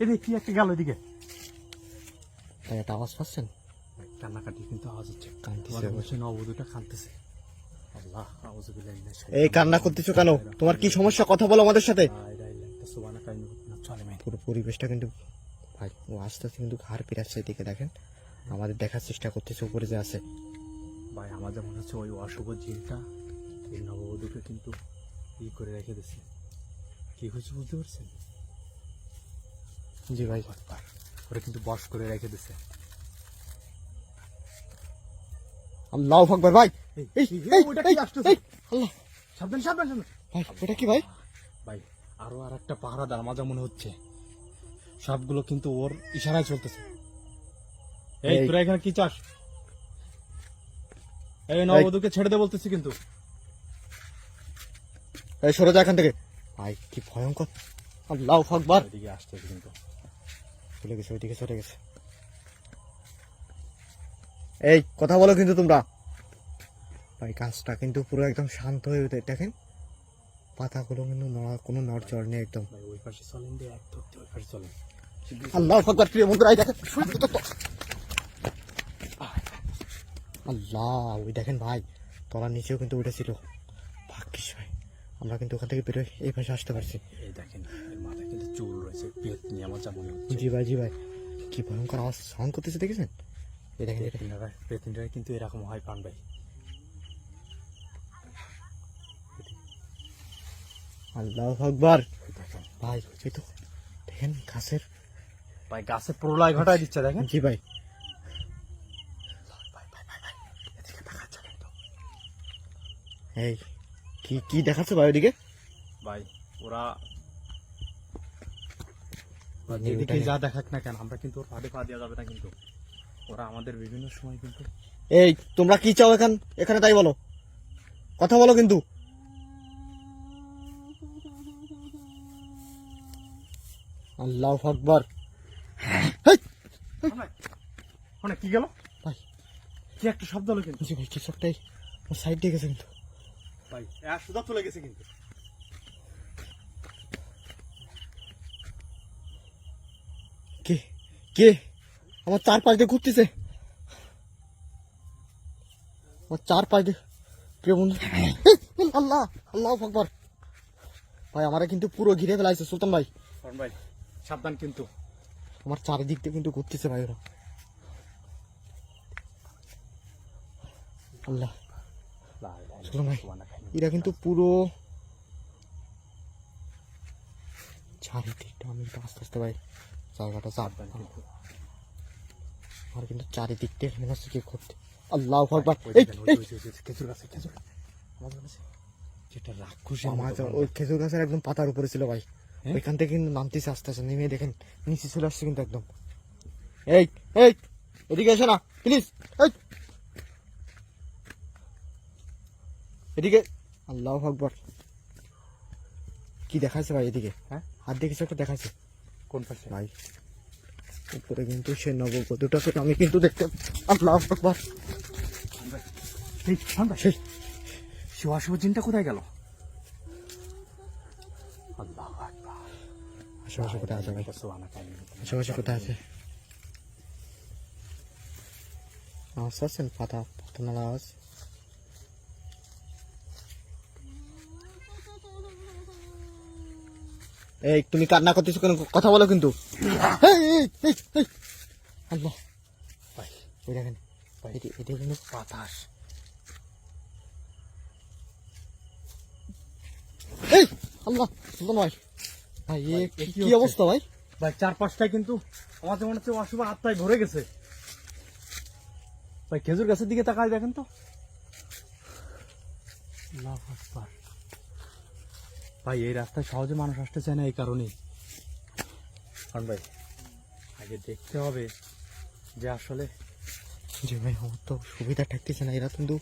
এদিকে কি একটা গেল এদিকে তাই একটা আওয়াজ পাচ্ছেন? কান্নাকাটি কিন্তু আওয়াজ হচ্ছে, কাঁদতেছে বসে নববধূটা কাঁদতেছে। আল্লাহ আউযু বিল্লাহি মিনাশ এই কান্না করতেছো কেন? তোমার কি সমস্যা? কথা বলো আমাদের সাথে। পুরো পরিবেশটা কিন্তু ভাই ও আস্তে আস্তে কিন্তু ঘাড় পিরাচ্ছে, এদিকে দেখেন আমাদের দেখার চেষ্টা করতেছে উপরে যে আছে। ভাই আমার যা মনে হচ্ছে ওই অশুভ জিনটা এই নববধূকে কিন্তু ই করে রেখে দিচ্ছে। কি হয়েছে বুঝতে পারছেন? জি ভাই, ওরা কিন্তু বশ করে রেখে দিচ্ছে। আল্লাহু আকবার। ভাই এই ওটা কি আসতেছে? আল্লাহ, সাবধান সাবধান সাবধান। ভাই ওটা কি ভাই? ভাই আরো আর একটা পাহারাদার আমার যা মনে হচ্ছে, সবগুলো কিন্তু ওর ইশারায় চলতেছে। এই এই- তোরা এখানে কি চাস? এই নববধূকে ছেড়ে দে বলতেছি কিন্তু। এই সরে যা এখান থেকে। ভাই কি ভয়ঙ্কর! আল্লাহু আকবার। এদিকে আসতেছে কিন্তু। চলে গেছে, ওইদিকে চলে গেছে। এই কথা বলো কিন্তু তোমরা। ভাই গাছটা কিন্তু পুরো একদম শান্ত হয়ে উঠে দেখেন, পাতাগুলো কিন্তু কোনো নড়চড় নেই একদম। ভাই ওই পাশে চলেন দে, এক ধরতে ওই পাশে চলেন। আল্লাহু আকবার। প্রিয় বন্ধুরা এই দেখেন, আল্লাহ ওই দেখেন ভাই, তলার নিচেও কিন্তু উঠেছিল। ভাগ্যিস ভাই আমরা কিন্তু ওখান থেকে বেরোয় এই পাশে আসতে পারছি। এই দেখেন এর মাথায় কিন্তু চুল রয়েছে, পেট নিয়ে আমার যা মনে হচ্ছে। জি ভাই, জি ভাই, কি ভয়ঙ্কর আওয়াজ সাউন্ড করতেছে দেখেছেন? এই দেখেন এটা। পেতিনরা কিন্তু এরকম হয় পান ভাই। আল্লাহু আকবার। এই দেখেন ভাই এই তো দেখেন গাছের। ভাই গাছে প্রলয় ঘটায় দিচ্ছে দেখেন। জি ভাই, ভাই ভাই ভাই ভাই এদিকে তাকাচ্ছে কিন্তু। এই কি কি দেখাচ্ছে ভাই ওইদিকে? ভাই ওরা এই যেদিকে ওটা যা দেখাক না কেন, আমরা কিন্তু ওর ফাঁদে পা দেওয়া যাবে না কিন্তু। ওরা আমাদের বিভিন্ন সময় কিন্তু এই তোমরা কি চাও এখানে তাই বলো, কথা বলো কিন্তু। আল্লাহু আকবার। অনেক কি গেল ভাই কি একটা শব্দ হলো কিন্তু। জি ভাই, কিছু একটাই সাইড দিয়ে গেছে কিন্তু। ভাই সুদা চলে গেছে কিন্তু। কে কে আমার চারপাশ দিয়ে ঘুরতেছে, আমার চারপাশ দিয়ে। প্রিয় বন্ধু, আল্লাহ আল্লাহু আকবার। ভাই আমারে কিন্তু পুরো ঘিরে ফেলাইছে সুলতান ভাই। ভাই সাবধান কিন্তু। আমার চারিদিক দিয়ে কিন্তু ঘুরতেছে ভাই ওরা। আল্লাহ, সুলতান ভাই এরা কিন্তু পুরো চারিদিকটা, আমি একটু আস্তে আস্তে ভাই জায়গাটা সাবধান কিন্তু। আর কিন্তু চারিদিক দিয়ে মনে হচ্ছে কি করতে। আল্লাহু আকবার। ওই এই দেখেন, খেজুর গাছে খেজুর আমাদের কাছে যেটা রাক্ষসী আমার ওই খেজুর গাছের একদম পাতার উপরে ছিল ভাই, হ্যাঁ? ওইখান থেকে কিন্তু নামতেছে আস্তে আস্তে, নেমে দেখেন নিচে চলে আসছে কিন্তু একদম। এই এই এদিকে এসো না প্লিজ, এই এদিকে। আল্লাহু আকবার। কি দেখাচ্ছে ভাই এদিকে? হ্যাঁ হাত দিয়ে কিছু একটা দেখাচ্ছে কোন পাশে? ভাই। উপরে কিন্তু সে নববধূটাকে আমি কিন্তু দেখতে। আল্লাহু আকবার। এই সেই শিব জিনটা কোথায় গেল? আল্লাহু আকবার। আশেপাশে কোথায় আছে ভাই? সুবহানাক আশেপাশে কোথায় আছে? আওয়াজ পাচ্ছেন? পাতা পাতা নাড়া আওয়াজ। এই তুমি কান্না করতেছো কেন? কথা বলো কিন্তু। এই, এই, এই, এই। আল্লাহ ভাই ওই দেখেন ভাই এটা কিন্তু বাতাস। এই আল্লাহ সুলতান ভাই। ভাই ভাই, কি কি কি হচ্ছে? অবস্থা ভাই? ভাই চারপাশটায় কিন্তু আমাদের মনে হচ্ছে অশুভ আত্মায় ভরে গেছে। ভাই খেজুর গাছের দিকে তাকায় দেখেন তো। আল্লাহু আকবার। ভাই এই রাস্তায় সহজে মানুষ আসতে চায় না এই কারণেই। কারণ ভাই আগে দেখতে হবে যে আসলে জি ভাই, আমার তো সুবিধা থাকতেছে না, এরা কিন্তু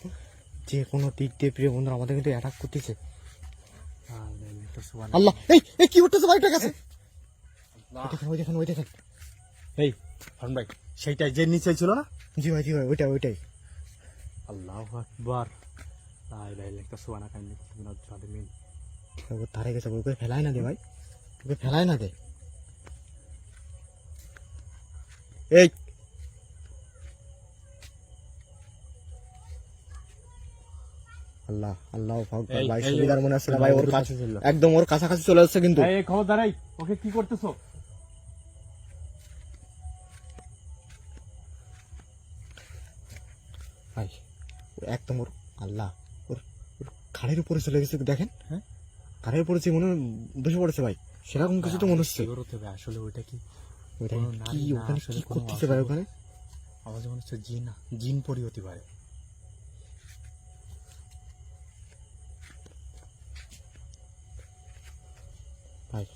যে কোনো দিক দিয়ে প্রিয় বন্ধুরা আমাদের কিন্তু অ্যাটাক করতেছে। আল্লাহ এই এই কি উঠতেছে ভাই? ওটা গেছে, ওই দেখেন ওই দেখেন ওই দেখেন। এই ফারুন ভাই সেইটাই যে নিচে ছিল না। জি ভাই, জি ভাই, ওইটাই ওইটাই। আল্লাহু আকবার। লা ইলাহা ইল্লাল্লাহ সুবহানাকা ইন্নী কুনতু মিনাজ জালিমিন। ও ধারে গেছে, ওকে ফেলায় না দে ভাই, ওকে ফেলায় না দে। এই আল্লাহ আল্লাহ আকবার ভাই, সুবিধার মনে আছে না ভাই, ওর কাছে ছিল। একদম ওর কাছাকাছি চলে যাচ্ছে কিন্তু। এই খবরদার, এই ওকে কি করতেছো? ভাই ও একদম ওর আল্লাহ ওর ওর ঘাড়ের উপরে চলে গেছে দেখেন। হ্যাঁ? ঘাড়ের উপরে যে মনে হয় বসে পড়েছে ভাই, সেরকম কিছু তো মনে হচ্ছে। Sure হতে হবে, আসলে ওইটা কি ওইটা কোনো কি নারী না, ওখানে আসলে কি কোনো করতেছে ভাই অশুভ- ওখানে? আমার মনে হচ্ছে জিন, জিন পরি হতে পারে।